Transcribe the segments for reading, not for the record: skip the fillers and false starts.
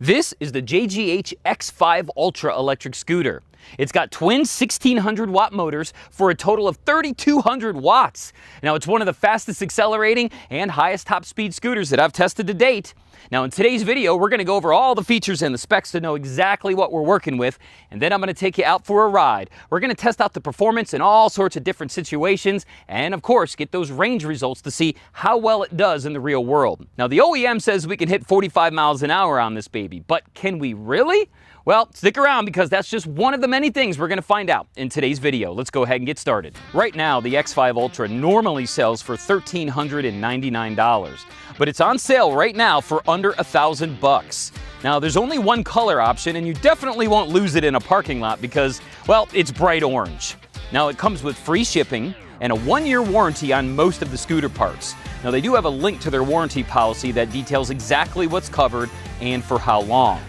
This is the JGH X5 Ultra electric scooter. It's got twin 1600 watt motors for a total of 3200 watts. Now it's one of the fastest accelerating and highest top speed scooters that I've tested to date. Now in today's video, we're going to go over all the features and the specs to know exactly what we're working with, and then I'm going to take you out for a ride. We're going to test out the performance in all sorts of different situations, and of course get those range results to see how well it does in the real world. Now the OEM says we can hit 45 miles an hour on this baby, but can we really? Well, stick around because that's just one of the many things we're going to find out in today's video. Let's go ahead and get started. Right now, the X5 Ultra normally sells for $1,399, but it's on sale right now for under $1,000. Now, there's only one color option, and you definitely won't lose it in a parking lot because, well, it's bright orange. Now, it comes with free shipping and a 1-year warranty on most of the scooter parts. Now, they do have a link to their warranty policy that details exactly what's covered and for how long.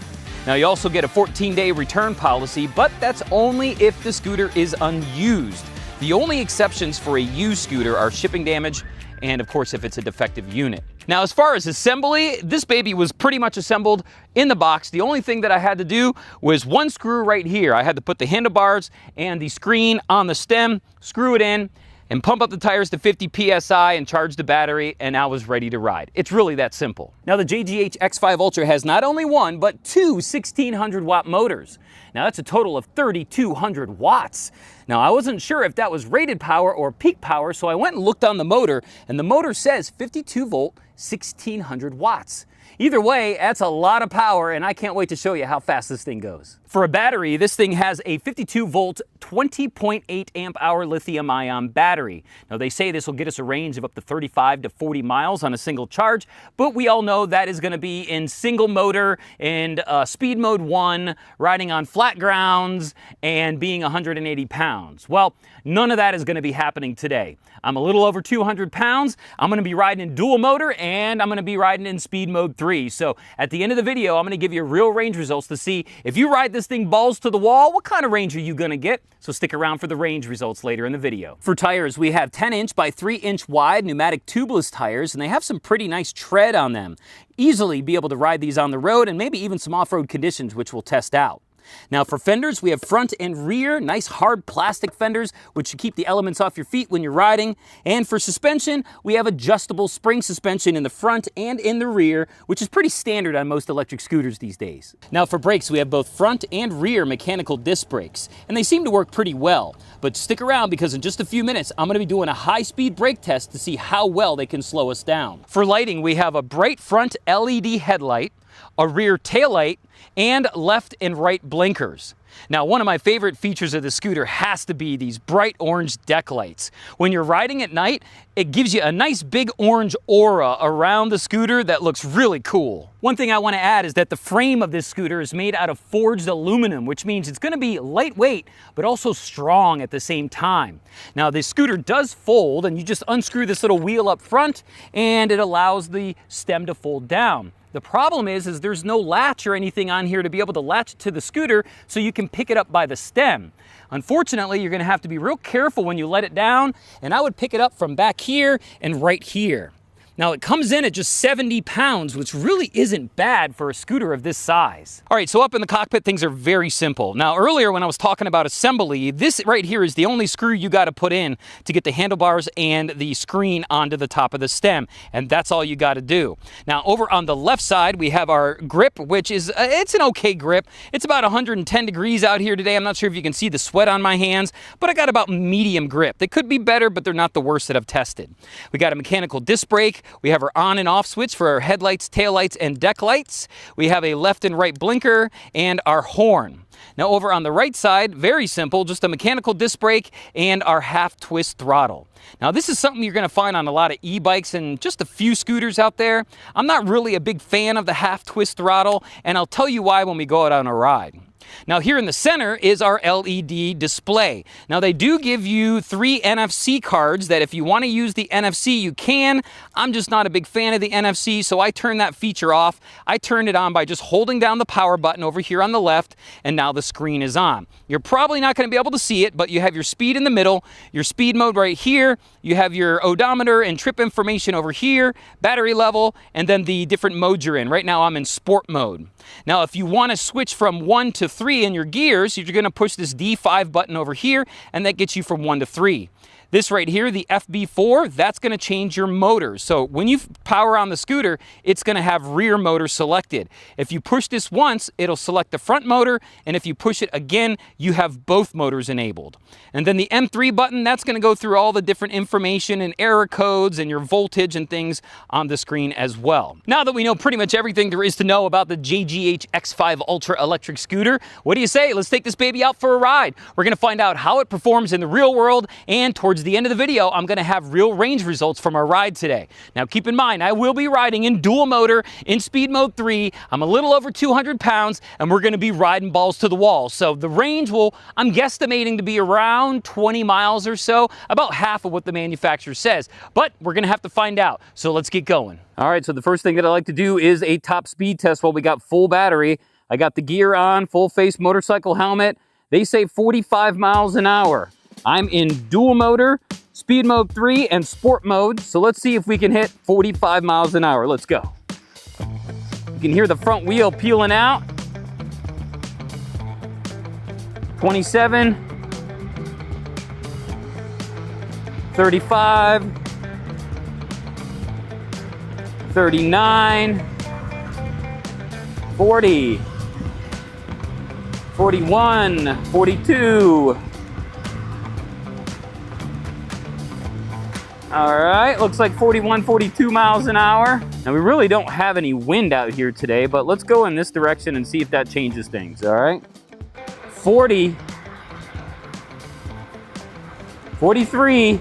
Now, you also get a 14-day return policy, but that's only if the scooter is unused. The only exceptions for a used scooter are shipping damage and, of course, if it's a defective unit. Now, as far as assembly, this baby was pretty much assembled in the box. The only thing that I had to do was one screw right here. I had to put the handlebars and the screen on the stem, screw it in, and pump up the tires to 50 PSI and charge the battery, and I was ready to ride. It's really that simple. Now, the JGH X5 Ultra has not only one, but two 1600 watt motors. Now, that's a total of 3200 watts. Now, I wasn't sure if that was rated power or peak power, so I went and looked on the motor, and the motor says 52 volt, 1600 watts. Either way, that's a lot of power, and I can't wait to show you how fast this thing goes. For a battery, this thing has a 52 volt, 20.8 amp hour lithium ion battery. Now, they say this will get us a range of up to 35 to 40 miles on a single charge, but we all know that is going to be in single motor and speed mode 1, riding on flat grounds and being 180 pounds. Well, none of that is going to be happening today. I'm a little over 200 pounds. I'm going to be riding in dual motor, and I'm going to be riding in speed mode 3. So at the end of the video, I'm going to give you real range results to see if you ride this thing balls to the wall, what kind of range are you going to get? So stick around for the range results later in the video. For tires, we have 10-inch by 3-inch wide pneumatic tubeless tires, and they have some pretty nice tread on them. Easily be able to ride these on the road and maybe even some off-road conditions, which we'll test out. Now for fenders, we have front and rear, nice hard plastic fenders, which should keep the elements off your feet when you're riding. And for suspension, we have adjustable spring suspension in the front and in the rear, which is pretty standard on most electric scooters these days. Now for brakes, we have both front and rear mechanical disc brakes, and they seem to work pretty well. But stick around because in just a few minutes, I'm going to be doing a high-speed brake test to see how well they can slow us down. For lighting, we have a bright front LED headlight, a rear taillight, and left and right blinkers. Now, one of my favorite features of the scooter has to be these bright orange deck lights. When you're riding at night, it gives you a nice big orange aura around the scooter that looks really cool. One thing I want to add is that the frame of this scooter is made out of forged aluminum, which means it's going to be lightweight, but also strong at the same time. Now, the scooter does fold, and you just unscrew this little wheel up front, and it allows the stem to fold down. The problem is there's no latch or anything on here to be able to latch it to the scooter so you can pick it up by the stem. Unfortunately, you're going to have to be real careful when you let it down, and I would pick it up from back here and right here. Now, it comes in at just 70 pounds, which really isn't bad for a scooter of this size. All right, so up in the cockpit, things are very simple. Now, earlier when I was talking about assembly, this right here is the only screw you got to put in to get the handlebars and the screen onto the top of the stem, and that's all you got to do. Now, over on the left side, we have our grip, which is, it's an okay grip. It's about 110 degrees out here today. I'm not sure if you can see the sweat on my hands, but I got about medium grip. They could be better, but they're not the worst that I've tested. We got a mechanical disc brake. We have our on and off switch for our headlights, taillights, and deck lights. We have a left and right blinker and our horn. Now over on the right side, very simple, just a mechanical disc brake and our half twist throttle. Now this is something you're going to find on a lot of e-bikes and just a few scooters out there. I'm not really a big fan of the half twist throttle, and I'll tell you why when we go out on a ride. Now here in the center is our LED display. Now they do give you 3 NFC cards that if you want to use the NFC you can. I'm just not a big fan of the NFC, so I turned that feature off. I turned it on by just holding down the power button over here on the left, and now the screen is on. You're probably not going to be able to see it, but you have your speed in the middle, your speed mode right here, you have your odometer and trip information over here, battery level, and then the different modes you're in. Right now I'm in sport mode. Now if you want to switch from 1 to 3 in your gears, you're going to push this D5 button over here, and that gets you from 1 to 3. This right here, the FB4, that's going to change your motors. So when you power on the scooter, it's going to have rear motor selected. If you push this once, it'll select the front motor, and if you push it again, you have both motors enabled. And then the M3 button, that's going to go through all the different information and error codes and your voltage and things on the screen as well. Now that we know pretty much everything there is to know about the JGH X5 Ultra electric scooter, what do you say? Let's take this baby out for a ride. We're going to find out how it performs in the real world, and towards the end of the video, I'm going to have real range results from our ride today. Now keep in mind, I will be riding in dual motor in speed mode 3. I'm a little over 200 pounds, and we're going to be riding balls to the wall. So the range will, I'm guesstimating to be around 20 miles or so, about half of what the manufacturer says. But we're going to have to find out. So let's get going. All right, so the first thing that I like to do is a top speed test while we got full battery. I got the gear on, full face motorcycle helmet. They say 45 miles an hour. I'm in dual motor, speed mode 3, and sport mode. So let's see if we can hit 45 miles an hour. Let's go. You can hear the front wheel peeling out. 27, 35, 39, 40, 41, 42. All right, looks like 41, 42 miles an hour. Now we really don't have any wind out here today, but let's go in this direction and see if that changes things, all right? 40, 43,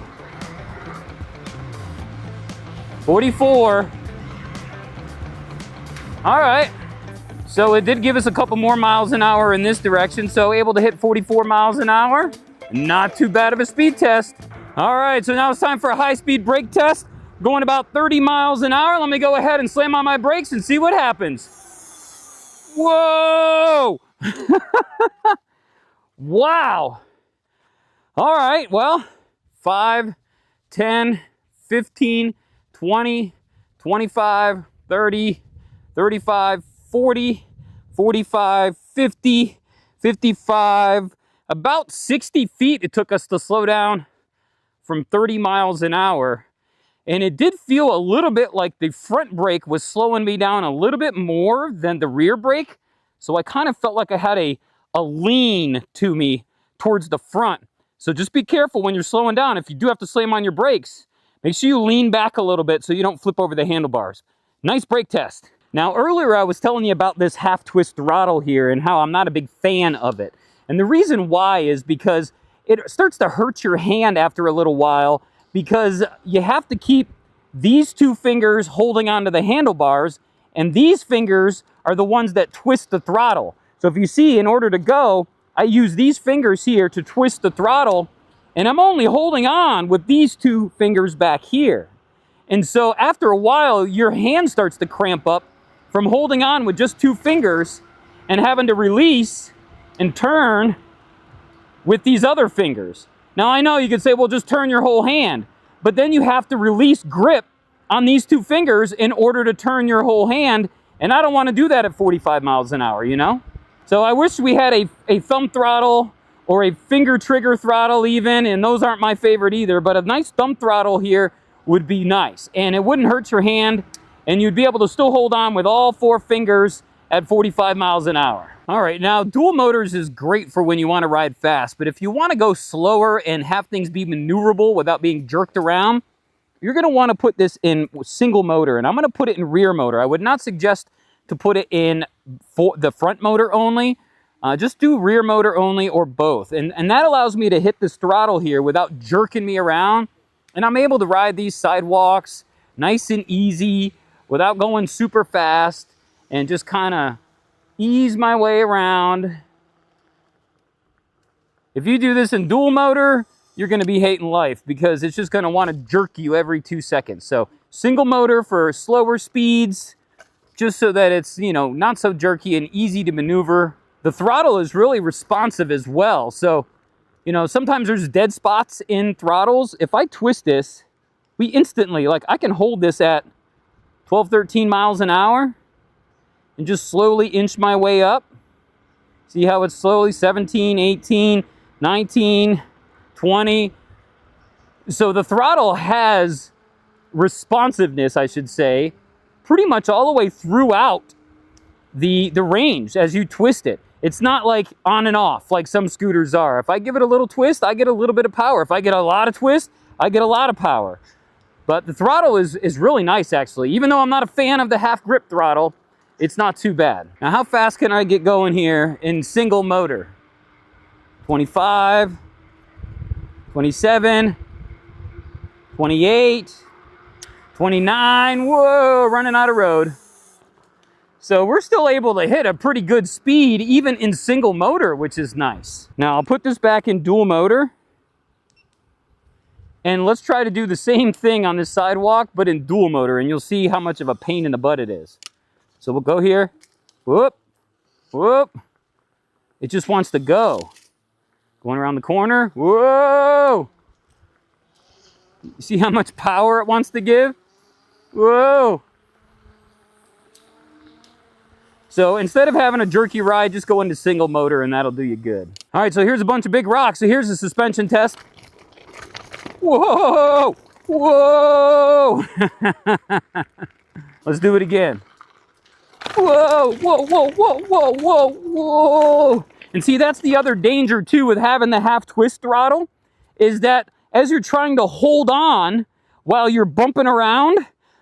44. All right, so it did give us a couple more miles an hour in this direction, so able to hit 44 miles an hour. Not too bad of a speed test. All right, so now it's time for a high-speed brake test. Going about 30 miles an hour. Let me go ahead and slam on my brakes and see what happens. Whoa! Wow. All right, well, 5, 10, 15, 20, 25, 30, 35, 40, 45, 50, 55, about 60 feet it took us to slow down from 30 miles an hour. And it did feel a little bit like the front brake was slowing me down a little bit more than the rear brake. So I kind of felt like I had a lean to me towards the front. So just be careful when you're slowing down. If you do have to slam on your brakes, make sure you lean back a little bit so you don't flip over the handlebars. Nice brake test. Now earlier I was telling you about this half twist throttle here and how I'm not a big fan of it. And the reason why is because it starts to hurt your hand after a little while, because you have to keep these two fingers holding onto the handlebars, and these fingers are the ones that twist the throttle. So if you see, in order to go, I use these fingers here to twist the throttle, and I'm only holding on with these two fingers back here. And so after a while, your hand starts to cramp up from holding on with just two fingers and having to release and turn with these other fingers. Now I know you could say, well, just turn your whole hand, but then you have to release grip on these two fingers in order to turn your whole hand, and I don't want to do that at 45 miles an hour, you know? So I wish we had a thumb throttle or a finger trigger throttle even, and those aren't my favorite either, but a nice thumb throttle here would be nice, and it wouldn't hurt your hand, and you'd be able to still hold on with all four fingers at 45 miles an hour. All right, now dual motors is great for when you want to ride fast, but if you want to go slower and have things be maneuverable without being jerked around, you're going to want to put this in single motor, and I'm going to put it in rear motor. I would not suggest to put it in the front motor only. Just do rear motor only or both, and that allows me to hit this throttle here without jerking me around, and I'm able to ride these sidewalks nice and easy without going super fast, and just kind of ease my way around If you do this in dual motor, you're going to be hating life because it's just going to want to jerk you every 2 seconds. So single motor for slower speeds, just so that it's, you know, not so jerky and easy to maneuver. The throttle is really responsive as well. So, you know, sometimes there's dead spots in throttles. If I twist this, we instantly, like, I can hold this at 12, 13 miles an hour and just slowly inch my way up. See how it's slowly 17, 18, 19, 20. So the throttle has responsiveness, I should say, pretty much all the way throughout the range as you twist it. It's not like on and off like some scooters are. If I give it a little twist, I get a little bit of power. If I get a lot of twist, I get a lot of power. But the throttle is really nice, actually. Even though I'm not a fan of the half grip throttle, it's not too bad. Now, how fast can I get going here in single motor? 25, 27, 28, 29. Whoa, running out of road. So we're still able to hit a pretty good speed even in single motor, which is nice. Now I'll put this back in dual motor. And let's try to do the same thing on this sidewalk, but in dual motor, and you'll see how much of a pain in the butt it is. So we'll go here. Whoop, whoop. It just wants to go. Going around the corner. Whoa! You see how much power it wants to give? Whoa! So instead of having a jerky ride, just go into single motor and that'll do you good. All right, so here's a bunch of big rocks. So here's the suspension test. Whoa! Whoa! Let's do it again. Whoa! Whoa! Whoa! Whoa! Whoa! Whoa! Whoa! And see, that's the other danger too with having the half twist throttle, is that as you're trying to hold on while you're bumping around,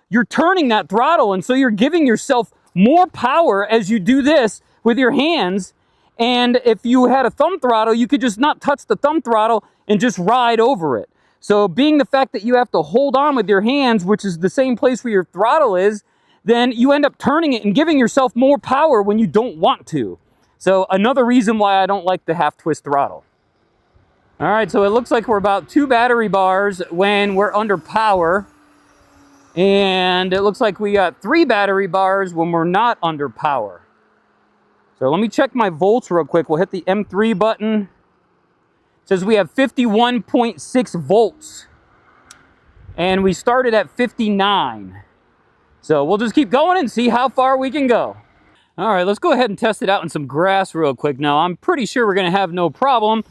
you're turning that throttle, and so you're giving yourself more power as you do this with your hands. And if you had a thumb throttle, you could just not touch the thumb throttle and just ride over it. So being the fact that you have to hold on with your hands, which is the same place where your throttle is, then you end up turning it and giving yourself more power when you don't want to. So another reason why I don't like the half twist throttle. All right, so it looks like we're about 2 battery bars when we're under power. And it looks like we got 3 battery bars when we're not under power. So let me check my volts real quick. We'll hit the M3 button. It says we have 51.6 volts. And we started at 59. So we'll just keep going and see how far we can go. All right, let's go ahead and test it out in some grass real quick. Now, I'm pretty sure we're going to have no problem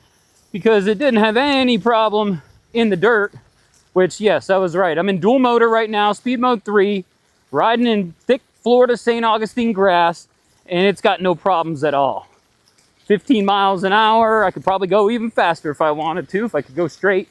because it didn't have any problem in the dirt. Which, yes, I was right. I'm in dual motor right now, speed mode 3, riding in thick Florida St. Augustine grass, and it's got no problems at all. 15 miles an hour. I could probably go even faster if I wanted to, if I could go straight.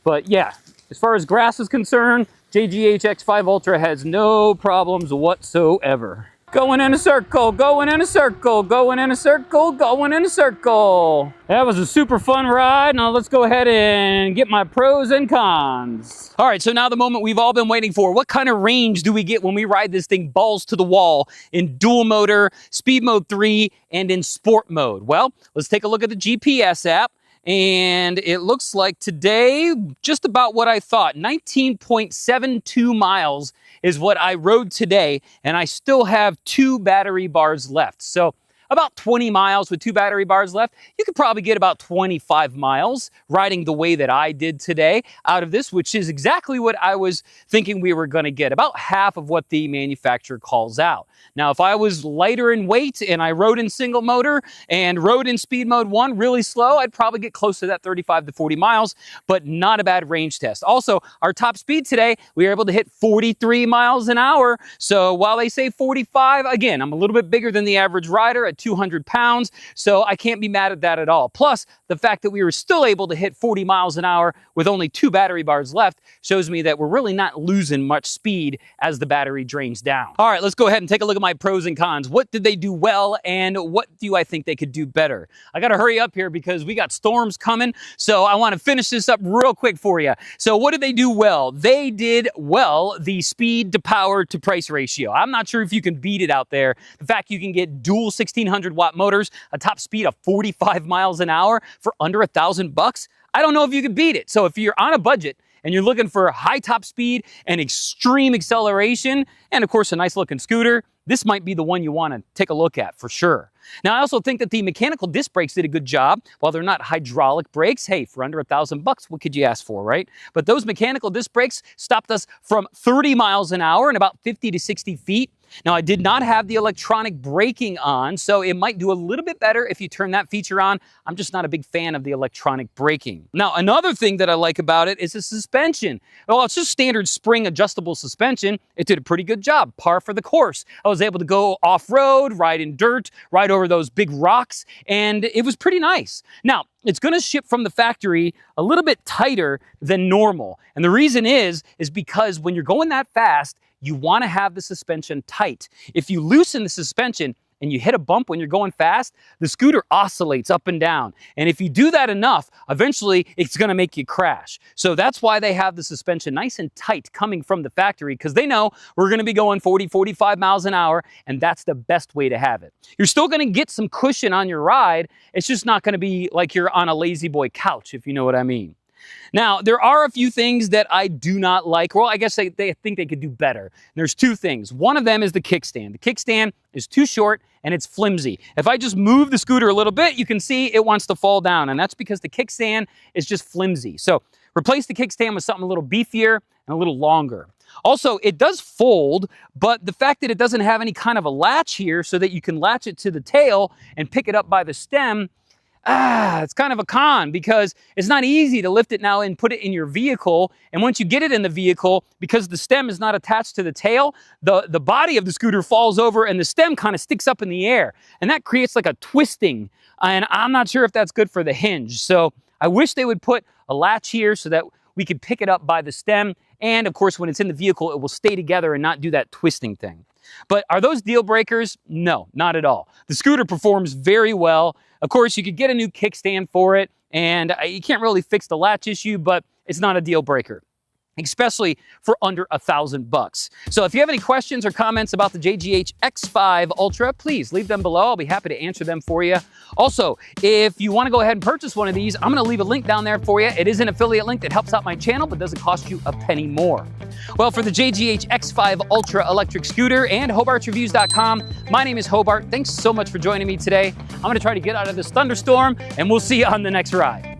But yeah, as far as grass is concerned, JGH X5 Ultra has no problems whatsoever. Going in a circle, going in a circle, going in a circle, going in a circle. That was a super fun ride. Now let's go ahead and get my pros and cons. All right, so now the moment we've all been waiting for. What kind of range do we get when we ride this thing balls to the wall in dual motor, speed mode 3, and in sport mode? Well, let's take a look at the GPS app. And it looks like today, just about what I thought, 19.72 miles is what I rode today, and I still have 2 battery bars left. So about 20 miles with 2 battery bars left. You could probably get about 25 miles riding the way that I did today out of this, which is exactly what I was thinking we were going to get, about half of what the manufacturer calls out. Now, if I was lighter in weight and I rode in single motor and rode in speed mode 1 really slow, I'd probably get close to that 35 to 40 miles, but not a bad range test. Also, our top speed today, we were able to hit 43 miles an hour. So while they say 45, again, I'm a little bit bigger than the average rider at 200 pounds, so I can't be mad at that at all. Plus, the fact that we were still able to hit 40 miles an hour with only 2 battery bars left shows me that we're really not losing much speed as the battery drains down. All right, let's go ahead and take a look at my pros and cons. What did they do well, and what do I think they could do better? I got to hurry up here because we got storms coming, so I want to finish this up real quick for you. So what did they do well? They did well the speed to power to price ratio. I'm not sure if you can beat it out there. The fact you can get dual 1600 1600 watt motors, a top speed of 45 miles an hour for under $1,000 bucks. I don't know if you could beat it. So if you're on a budget and you're looking for high top speed and extreme acceleration, and of course a nice looking scooter, this might be the one you want to take a look at for sure. Now, I also think that the mechanical disc brakes did a good job. While they're not hydraulic brakes, hey, for under $1,000 bucks, what could you ask for, right? But those mechanical disc brakes stopped us from 30 miles an hour and about 50 to 60 feet. Now, I did not have the electronic braking on, so it might do a little bit better if you turn that feature on. I'm just not a big fan of the electronic braking. Now, another thing that I like about it is the suspension. Well, it's just standard spring adjustable suspension. It did a pretty good job, par for the course. I was able to go off-road, ride in dirt, ride over those big rocks, and it was pretty nice. Now, it's going to ship from the factory a little bit tighter than normal. And the reason is because when you're going that fast, you want to have the suspension tight. If you loosen the suspension and you hit a bump when you're going fast, the scooter oscillates up and down. And if you do that enough, eventually it's going to make you crash. So that's why they have the suspension nice and tight coming from the factory, because they know we're going to be going 40, 45 miles an hour, and that's the best way to have it. You're still going to get some cushion on your ride. It's just not going to be like you're on a lazy boy couch, if you know what I mean. Now, there are a few things that I do not like. Well, I guess they think they could do better. There's two things. One of them is the kickstand. The kickstand is too short and it's flimsy. If I just move the scooter a little bit, you can see it wants to fall down, and that's because the kickstand is just flimsy. So replace the kickstand with something a little beefier and a little longer. Also, it does fold, but the fact that it doesn't have any kind of a latch here so that you can latch it to the tail and pick it up by the stem, it's kind of a con, because it's not easy to lift it now and put it in your vehicle. And once you get it in the vehicle, because the stem is not attached to the tail, the body of the scooter falls over and the stem kind of sticks up in the air. And that creates like a twisting. And I'm not sure if that's good for the hinge. So I wish they would put a latch here so that we could pick it up by the stem. And of course, when it's in the vehicle, it will stay together and not do that twisting thing. But are those deal breakers? No, not at all. The scooter performs very well. Of course, you could get a new kickstand for it, and you can't really fix the latch issue, but it's not a deal breaker, especially for under $1,000 bucks. So if you have any questions or comments about the JGH X5 Ultra, please leave them below. I'll be happy to answer them for you. Also, if you want to go ahead and purchase one of these, I'm going to leave a link down there for you. It is an affiliate link that helps out my channel, but doesn't cost you a penny more. Well, for the JGH X5 Ultra electric scooter and HobartsReviews.com, my name is Hobart. Thanks so much for joining me today. I'm going to try to get out of this thunderstorm, and we'll see you on the next ride.